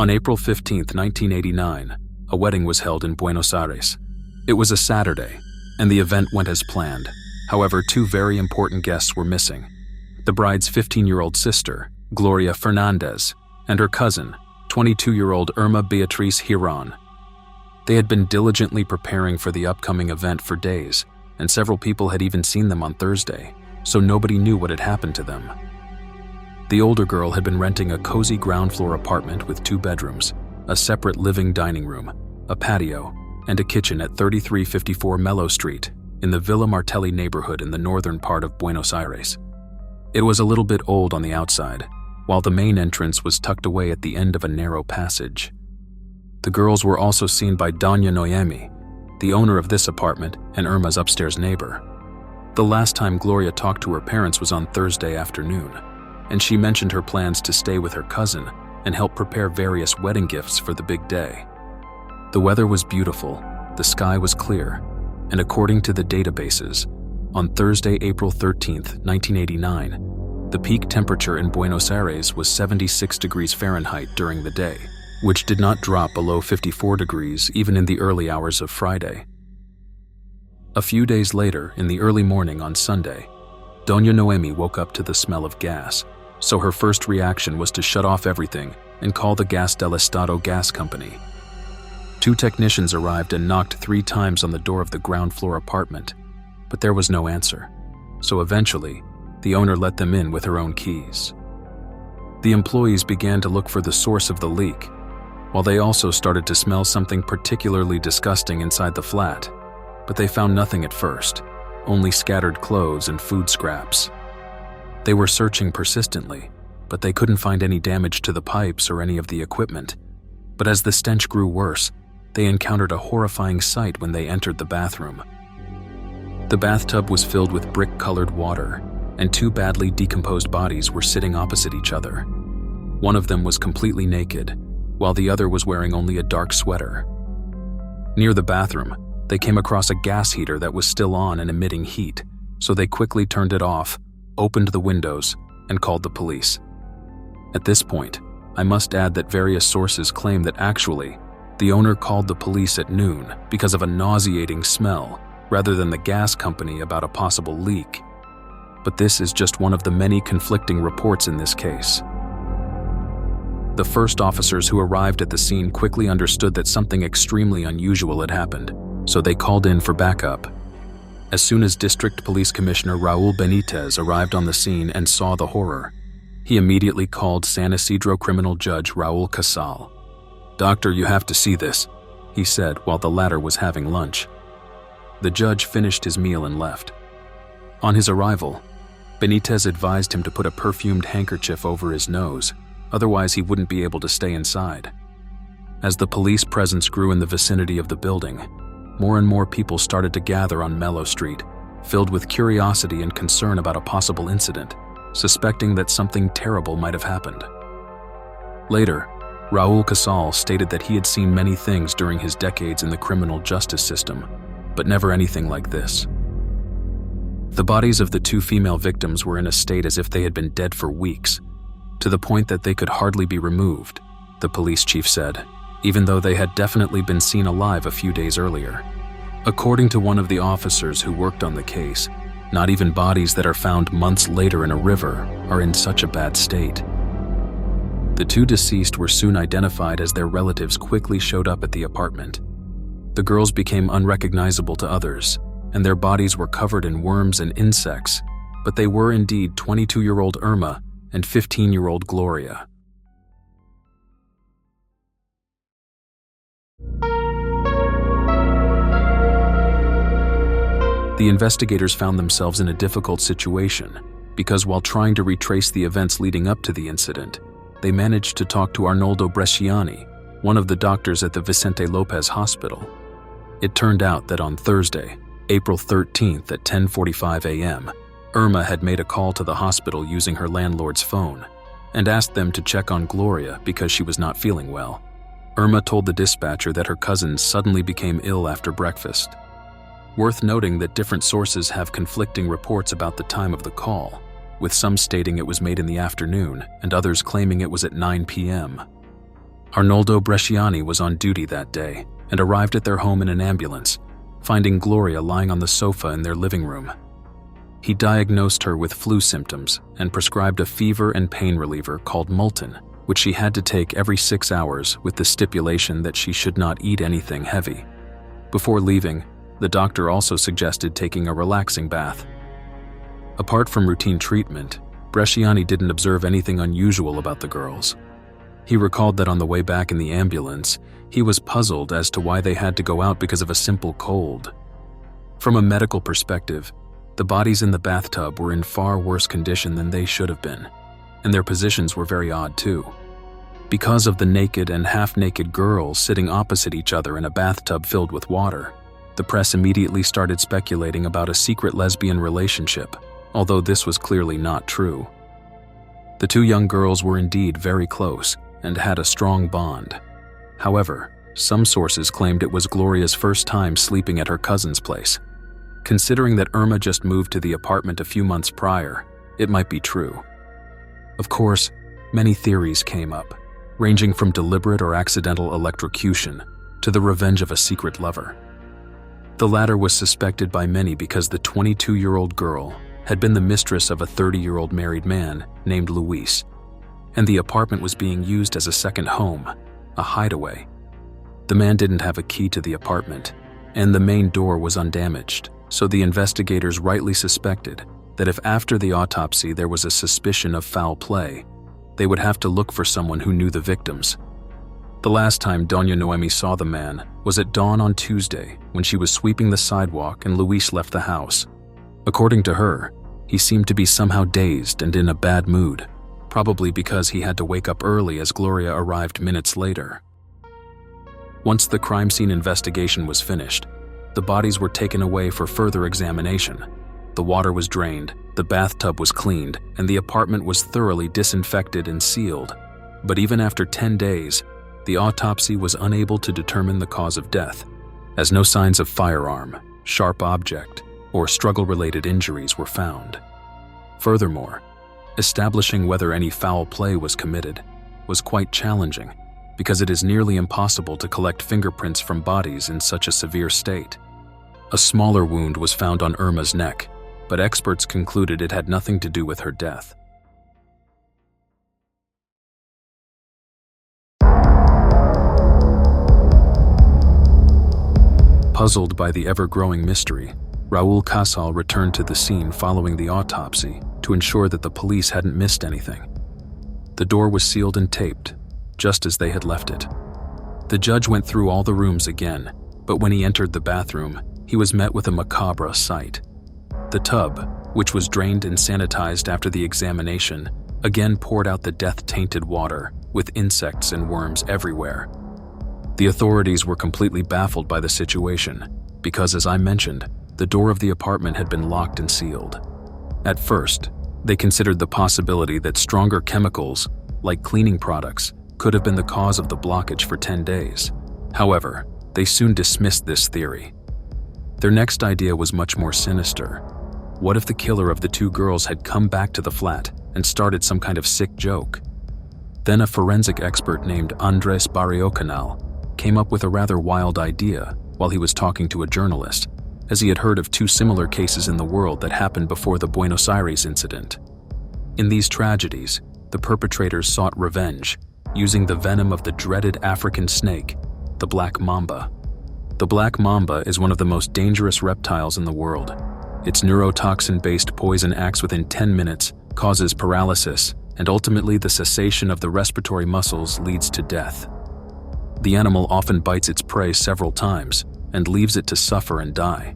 On April 15, 1989, a wedding was held in Buenos Aires. It was a Saturday, and the event went as planned. However, two very important guests were missing: the bride's 15-year-old sister, Gloria Fernandez, and her cousin, 22-year-old Irma Beatriz Giron. They had been diligently preparing for the upcoming event for days, and several people had even seen them on Thursday, so nobody knew what had happened to them. The older girl had been renting a cozy ground-floor apartment with 2 bedrooms, a separate living dining room, a patio, and a kitchen at 3354 Melo Street in the Villa Martelli neighborhood in the northern part of Buenos Aires. It was a little bit old on the outside, while the main entrance was tucked away at the end of a narrow passage. The girls were also seen by Doña Noemi, the owner of this apartment and Irma's upstairs neighbor. The last time Gloria talked to her parents was on Thursday afternoon, and she mentioned her plans to stay with her cousin and help prepare various wedding gifts for the big day. The weather was beautiful, the sky was clear, and according to the databases, on Thursday, April 13, 1989, the peak temperature in Buenos Aires was 76 degrees Fahrenheit during the day, which did not drop below 54 degrees even in the early hours of Friday. A few days later, in the early morning on Sunday, Doña Noemi woke up to the smell of gas, so her first reaction was to shut off everything and call the Gas del Estado gas company. 2 technicians arrived and knocked 3 times on the door of the ground floor apartment, but there was no answer, so eventually, the owner let them in with her own keys. The employees began to look for the source of the leak, while they also started to smell something particularly disgusting inside the flat, but they found nothing at first, only scattered clothes and food scraps. They were searching persistently, but they couldn't find any damage to the pipes or any of the equipment. But as the stench grew worse, they encountered a horrifying sight when they entered the bathroom. The bathtub was filled with brick-colored water, and 2 badly decomposed bodies were sitting opposite each other. One of them was completely naked, while the other was wearing only a dark sweater. Near the bathroom, they came across a gas heater that was still on and emitting heat, so they quickly turned it off, opened the windows, and called the police. At this point, I must add that various sources claim that actually, the owner called the police at noon because of a nauseating smell rather than the gas company about a possible leak. But this is just one of the many conflicting reports in this case. The first officers who arrived at the scene quickly understood that something extremely unusual had happened, so they called in for backup. As soon as District Police Commissioner Raul Benitez arrived on the scene and saw the horror, he immediately called San Isidro criminal judge Raul Casal. "Doctor, you have to see this," he said while the latter was having lunch. The judge finished his meal and left. On his arrival, Benitez advised him to put a perfumed handkerchief over his nose, otherwise he wouldn't be able to stay inside. As the police presence grew in the vicinity of the building, more and more people started to gather on Melo Street, filled with curiosity and concern about a possible incident, suspecting that something terrible might have happened. Later, Raul Casal stated that he had seen many things during his decades in the criminal justice system, but never anything like this. The bodies of the 2 female victims were in a state as if they had been dead for weeks, to the point that they could hardly be removed, the police chief said, even though they had definitely been seen alive a few days earlier. According to one of the officers who worked on the case, not even bodies that are found months later in a river are in such a bad state. The 2 deceased were soon identified as their relatives quickly showed up at the apartment. The girls became unrecognizable to others, and their bodies were covered in worms and insects, but they were indeed 22-year-old Irma and 15-year-old Gloria. The investigators found themselves in a difficult situation because while trying to retrace the events leading up to the incident, they managed to talk to Arnoldo Bresciani, one of the doctors at the Vicente Lopez Hospital. It turned out that on Thursday, April 13th at 10:45 a.m., Irma had made a call to the hospital using her landlord's phone and asked them to check on Gloria because she was not feeling well. Irma told the dispatcher that her cousin suddenly became ill after breakfast. Worth noting that different sources have conflicting reports about the time of the call, with some stating it was made in the afternoon and others claiming it was at 9 p.m. Arnoldo Bresciani was on duty that day and arrived at their home in an ambulance, finding Gloria lying on the sofa in their living room. He diagnosed her with flu symptoms and prescribed a fever and pain reliever called Multin, which she had to take every 6 hours with the stipulation that she should not eat anything heavy. Before leaving, the doctor also suggested taking a relaxing bath. Apart from routine treatment, Bresciani didn't observe anything unusual about the girls. He recalled that on the way back in the ambulance, he was puzzled as to why they had to go out because of a simple cold. From a medical perspective, the bodies in the bathtub were in far worse condition than they should have been, and their positions were very odd too. Because of the naked and half-naked girls sitting opposite each other in a bathtub filled with water, the press immediately started speculating about a secret lesbian relationship, although this was clearly not true. The two young girls were indeed very close and had a strong bond. However, some sources claimed it was Gloria's first time sleeping at her cousin's place. Considering that Irma just moved to the apartment a few months prior, it might be true. Of course, many theories came up, ranging from deliberate or accidental electrocution to the revenge of a secret lover. The latter was suspected by many because the 22-year-old girl had been the mistress of a 30-year-old married man named Luis, and the apartment was being used as a second home, a hideaway. The man didn't have a key to the apartment, and the main door was undamaged, so the investigators rightly suspected that if after the autopsy there was a suspicion of foul play, they would have to look for someone who knew the victims. The last time Doña Noemi saw the man was at dawn on Tuesday when she was sweeping the sidewalk and Luis left the house. According to her, he seemed to be somehow dazed and in a bad mood, probably because he had to wake up early as Gloria arrived minutes later. Once the crime scene investigation was finished, the bodies were taken away for further examination. The water was drained, the bathtub was cleaned, and the apartment was thoroughly disinfected and sealed. But even after 10 days, the autopsy was unable to determine the cause of death, as no signs of firearm, sharp object, or struggle-related injuries were found. Furthermore, establishing whether any foul play was committed was quite challenging because it is nearly impossible to collect fingerprints from bodies in such a severe state. A smaller wound was found on Irma's neck, but experts concluded it had nothing to do with her death. Puzzled by the ever-growing mystery, Raul Casal returned to the scene following the autopsy to ensure that the police hadn't missed anything. The door was sealed and taped, just as they had left it. The judge went through all the rooms again, but when he entered the bathroom, he was met with a macabre sight. The tub, which was drained and sanitized after the examination, again poured out the death-tainted water, with insects and worms everywhere. The authorities were completely baffled by the situation, because as I mentioned, the door of the apartment had been locked and sealed. At first, they considered the possibility that stronger chemicals, like cleaning products, could have been the cause of the blockage for 10 days. However, they soon dismissed this theory. Their next idea was much more sinister. What if the killer of the two girls had come back to the flat and started some kind of sick joke? Then a forensic expert named Andres Barriocanal came up with a rather wild idea while he was talking to a journalist, as he had heard of two similar cases in the world that happened before the Buenos Aires incident. In these tragedies, the perpetrators sought revenge, using the venom of the dreaded African snake, the black mamba. The black mamba is one of the most dangerous reptiles in the world. Its neurotoxin-based poison acts within 10 minutes, causes paralysis, and ultimately the cessation of the respiratory muscles leads to death. The animal often bites its prey several times and leaves it to suffer and die.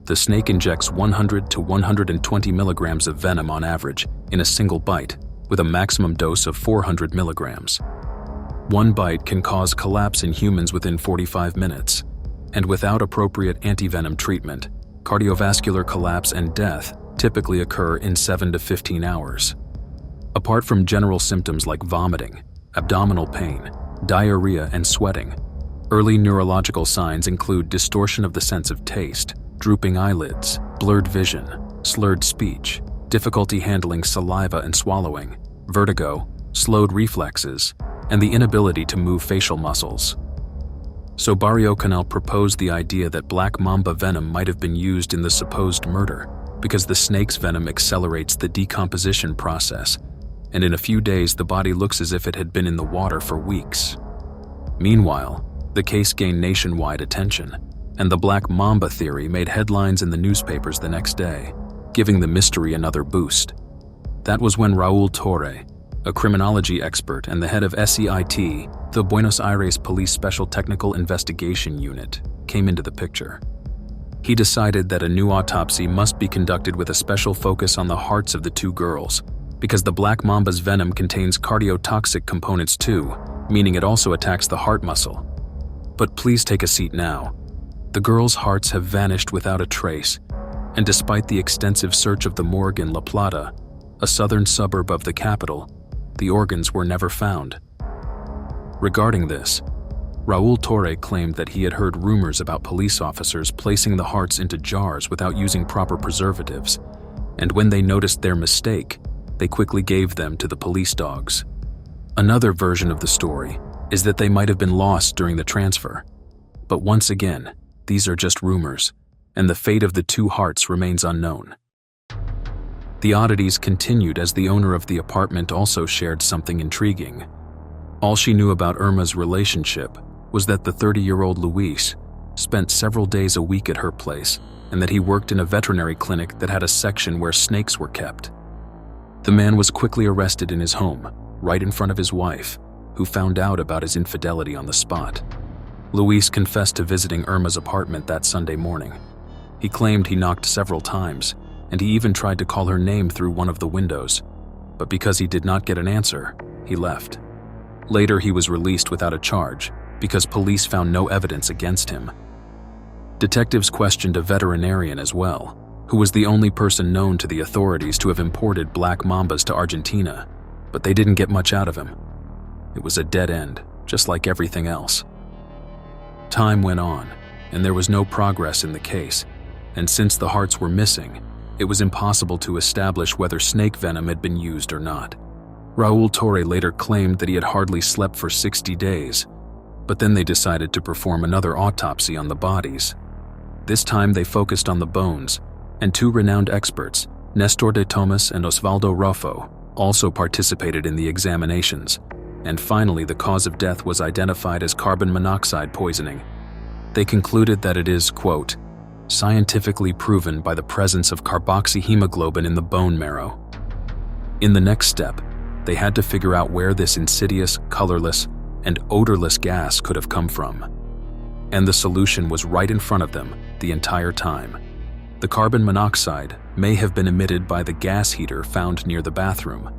The snake injects 100 to 120 milligrams of venom on average in a single bite, with a maximum dose of 400 milligrams. One bite can cause collapse in humans within 45 minutes, and without appropriate antivenom treatment, cardiovascular collapse and death typically occur in 7 to 15 hours. Apart from general symptoms like vomiting, abdominal pain, diarrhea, and sweating, early neurological signs include distortion of the sense of taste, drooping eyelids, blurred vision, slurred speech, difficulty handling saliva and swallowing, vertigo, slowed reflexes, and the inability to move facial muscles. So Barrio Canal proposed the idea that black mamba venom might have been used in the supposed murder because the snake's venom accelerates the decomposition process, and in a few days the body looks as if it had been in the water for weeks. Meanwhile, the case gained nationwide attention, and the black mamba theory made headlines in the newspapers the next day, giving the mystery another boost. That was when Raul Torre, a criminology expert and the head of SEIT, the Buenos Aires Police Special Technical Investigation Unit, came into the picture. He decided that a new autopsy must be conducted with a special focus on the hearts of the two girls, because the black mamba's venom contains cardiotoxic components too, meaning it also attacks the heart muscle. But please take a seat now. The girls' hearts have vanished without a trace, and despite the extensive search of the morgue in La Plata, a southern suburb of the capital, the organs were never found. Regarding this, Raul Torre claimed that he had heard rumors about police officers placing the hearts into jars without using proper preservatives, and when they noticed their mistake, they quickly gave them to the police dogs. Another version of the story is that they might have been lost during the transfer. But once again, these are just rumors, and the fate of the two hearts remains unknown. The oddities continued as the owner of the apartment also shared something intriguing. All she knew about Irma's relationship was that the 30-year-old Luis spent several days a week at her place, and that he worked in a veterinary clinic that had a section where snakes were kept. The man was quickly arrested in his home, right in front of his wife, who found out about his infidelity on the spot. Luis confessed to visiting Irma's apartment that Sunday morning. He claimed he knocked several times, and he even tried to call her name through one of the windows, but because he did not get an answer, he left. Later, he was released without a charge because police found no evidence against him. Detectives questioned a veterinarian as well, who was the only person known to the authorities to have imported black mambas to Argentina, but they didn't get much out of him. It was a dead end, just like everything else. Time went on, and there was no progress in the case, and since the hearts were missing, it was impossible to establish whether snake venom had been used or not. Raul Torre later claimed that he had hardly slept for 60 days, but then they decided to perform another autopsy on the bodies. This time they focused on the bones, and two renowned experts, Nestor de Tomas and Osvaldo Ruffo, also participated in the examinations, and finally the cause of death was identified as carbon monoxide poisoning. They concluded that it is, quote, scientifically proven by the presence of carboxyhemoglobin in the bone marrow. In the next step, they had to figure out where this insidious, colorless, and odorless gas could have come from. And the solution was right in front of them the entire time. The carbon monoxide may have been emitted by the gas heater found near the bathroom.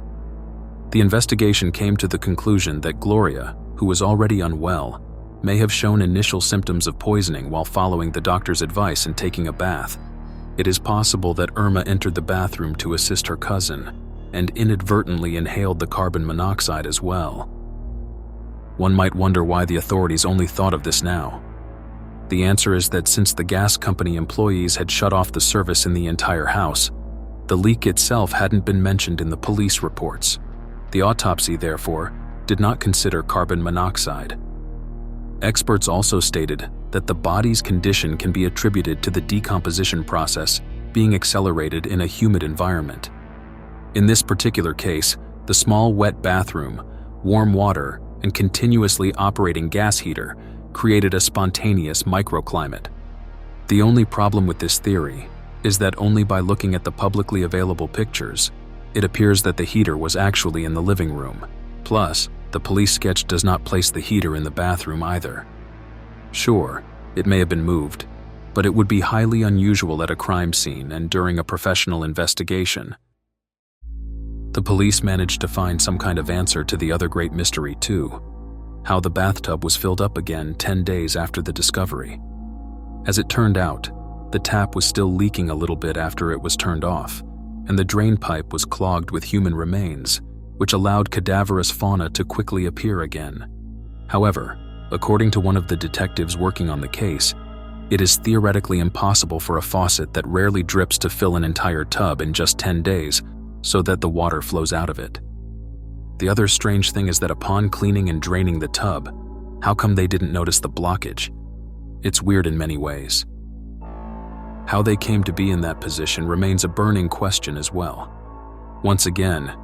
The investigation came to the conclusion that Gloria, who was already unwell, may have shown initial symptoms of poisoning while following the doctor's advice and taking a bath. It is possible that Irma entered the bathroom to assist her cousin and inadvertently inhaled the carbon monoxide as well. One might wonder why the authorities only thought of this now. The answer is that since the gas company employees had shut off the service in the entire house, the leak itself hadn't been mentioned in the police reports. The autopsy, therefore, did not consider carbon monoxide. Experts also stated that the body's condition can be attributed to the decomposition process being accelerated in a humid environment. In this particular case, the small wet bathroom, warm water, and continuously operating gas heater created a spontaneous microclimate. The only problem with this theory is that only by looking at the publicly available pictures, it appears that the heater was actually in the living room. Plus, the police sketch does not place the heater in the bathroom either. Sure, it may have been moved, but it would be highly unusual at a crime scene and during a professional investigation. The police managed to find some kind of answer to the other great mystery too: how the bathtub was filled up again 10 days after the discovery. As it turned out, the tap was still leaking a little bit after it was turned off, and the drain pipe was clogged with human remains, which allowed cadaverous fauna to quickly appear again. However, according to one of the detectives working on the case, it is theoretically impossible for a faucet that rarely drips to fill an entire tub in just 10 days so that the water flows out of it. The other strange thing is that upon cleaning and draining the tub, how come they didn't notice the blockage? It's weird in many ways. How they came to be in that position remains a burning question as well. Once again,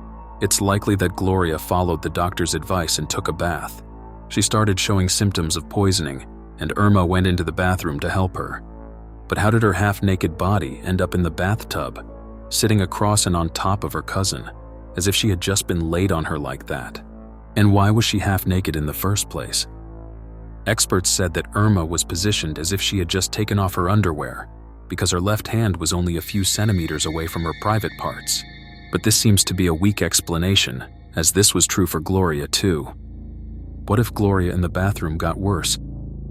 it's likely that Gloria followed the doctor's advice and took a bath. She started showing symptoms of poisoning, and Irma went into the bathroom to help her. But how did her half-naked body end up in the bathtub, sitting across and on top of her cousin, as if she had just been laid on her like that? And why was she half-naked in the first place? Experts said that Irma was positioned as if she had just taken off her underwear, because her left hand was only a few centimeters away from her private parts. But this seems to be a weak explanation, as this was true for Gloria too. What if Gloria in the bathroom got worse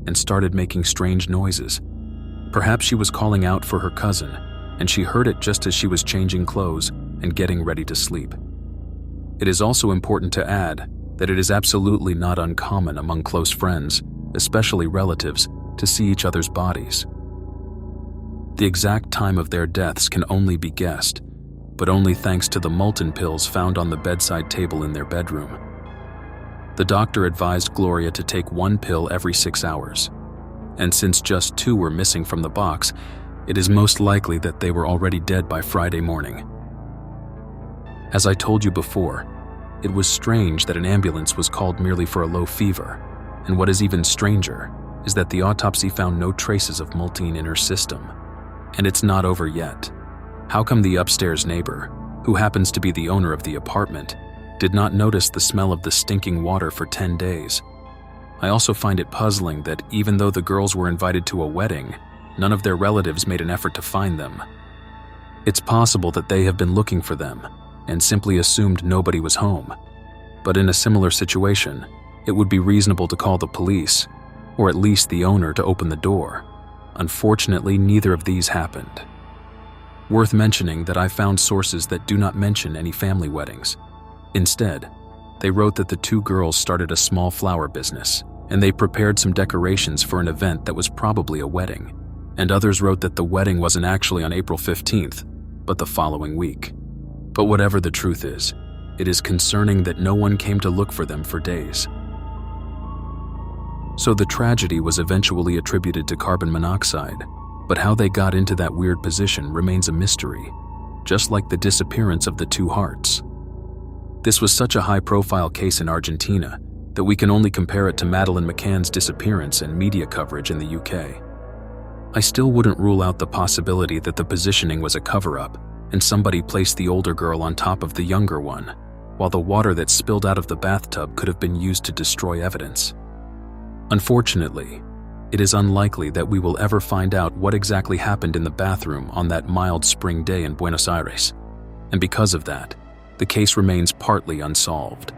and started making strange noises? Perhaps she was calling out for her cousin, and she heard it just as she was changing clothes and getting ready to sleep. It is also important to add that it is absolutely not uncommon among close friends, especially relatives, to see each other's bodies. The exact time of their deaths can only be guessed, but only thanks to the Multon pills found on the bedside table in their bedroom. The doctor advised Gloria to take one pill every 6 hours, and since just 2 were missing from the box, it is most likely that they were already dead by Friday morning. As I told you before, it was strange that an ambulance was called merely for a low fever, and what is even stranger is that the autopsy found no traces of Multine in her system. And it's not over yet. How come the upstairs neighbor, who happens to be the owner of the apartment, did not notice the smell of the stinking water for 10 days? I also find it puzzling that even though the girls were invited to a wedding, none of their relatives made an effort to find them. It's possible that they have been looking for them and simply assumed nobody was home. But in a similar situation, it would be reasonable to call the police, or at least the owner, to open the door. Unfortunately, neither of these happened. Worth mentioning that I found sources that do not mention any family weddings. Instead, they wrote that the 2 girls started a small flower business, and they prepared some decorations for an event that was probably a wedding. And others wrote that the wedding wasn't actually on April 15th, but the following week. But whatever the truth is, it is concerning that no one came to look for them for days. So the tragedy was eventually attributed to carbon monoxide, but how they got into that weird position remains a mystery, just like the disappearance of the 2 hearts. This was such a high-profile case in Argentina that we can only compare it to Madeleine McCann's disappearance and media coverage in the UK. I still wouldn't rule out the possibility that the positioning was a cover-up and somebody placed the older girl on top of the younger one, while the water that spilled out of the bathtub could have been used to destroy evidence. Unfortunately, it is unlikely that we will ever find out what exactly happened in the bathroom on that mild spring day in Buenos Aires, and because of that, the case remains partly unsolved.